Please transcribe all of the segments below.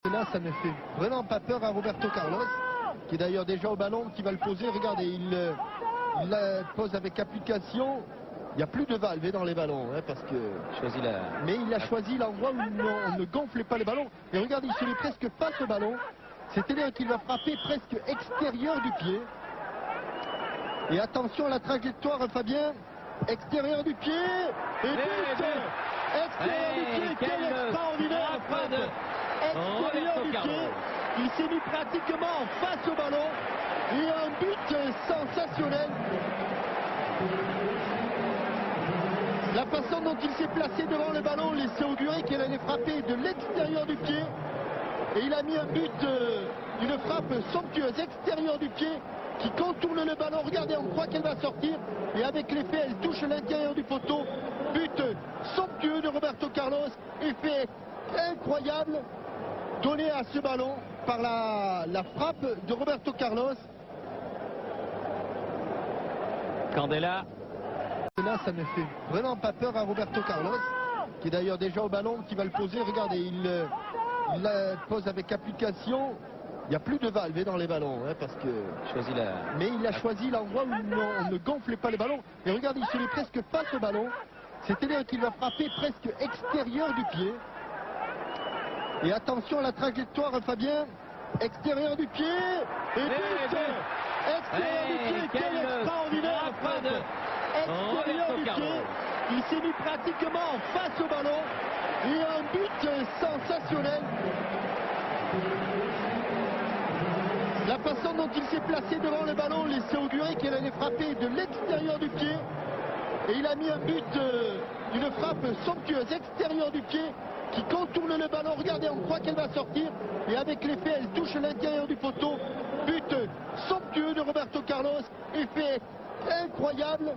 Là, ça ne fait vraiment pas peur à Roberto Carlos, qui est d'ailleurs déjà au ballon, qui va le poser. Regardez, il la pose avec application. Il n'y a plus de valve dans les ballons, hein, parce que. Mais il a choisi l'endroit où on ne gonflait pas les ballons. Et regardez, il se met presque face au ballon. C'est-à-dire qu'il va frapper presque extérieur du pied. Et attention à la trajectoire, Fabien. Extérieur du pied. Et but. Extérieur du pied. Quelle extraordinaire frappe. Extérieur du pied. Il s'est mis pratiquement face au ballon. Et un but sensationnel. La façon dont il s'est placé devant le ballon laissait augurer qu'il allait frapper de l'extérieur du pied. Et il a mis un but, une frappe somptueuse, extérieure du pied, qui contourne le ballon. Regardez, on croit qu'elle va sortir. Et avec l'effet, elle touche l'intérieur du poteau. But somptueux de Roberto Carlos. Effet incroyable donné à ce ballon par la frappe de Roberto Carlos. Candela. Là, ça ne fait vraiment pas peur à Roberto Carlos, qui est d'ailleurs déjà au ballon, qui va le poser. Regardez, il la pose avec application. Il n'y a plus de valve dans les ballons, hein, parce que. Mais il a choisi l'endroit où on ne gonflait pas les ballons. Et regardez, il se met presque face au ballon. C'est-à-dire qu'il va frapper presque extérieur du pied. Et attention à la trajectoire, Fabien. Extérieur du pied. Et but. Extérieur du pied. Quelle extraordinaire frappe. Extérieur du pied. Il s'est mis pratiquement face au ballon. Et un but sensationnel. La façon dont il s'est placé devant le ballon laissait augurer qu'il allait frapper de l'extérieur du pied. Et il a mis un but, une frappe somptueuse, extérieure du pied, qui contourne le ballon. Regardez, on croit qu'elle va sortir. Et avec l'effet, elle touche l'intérieur du poteau. But somptueux de Roberto Carlos. Effet incroyable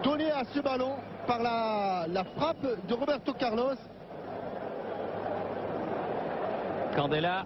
donné à ce ballon par la frappe de Roberto Carlos. Candela.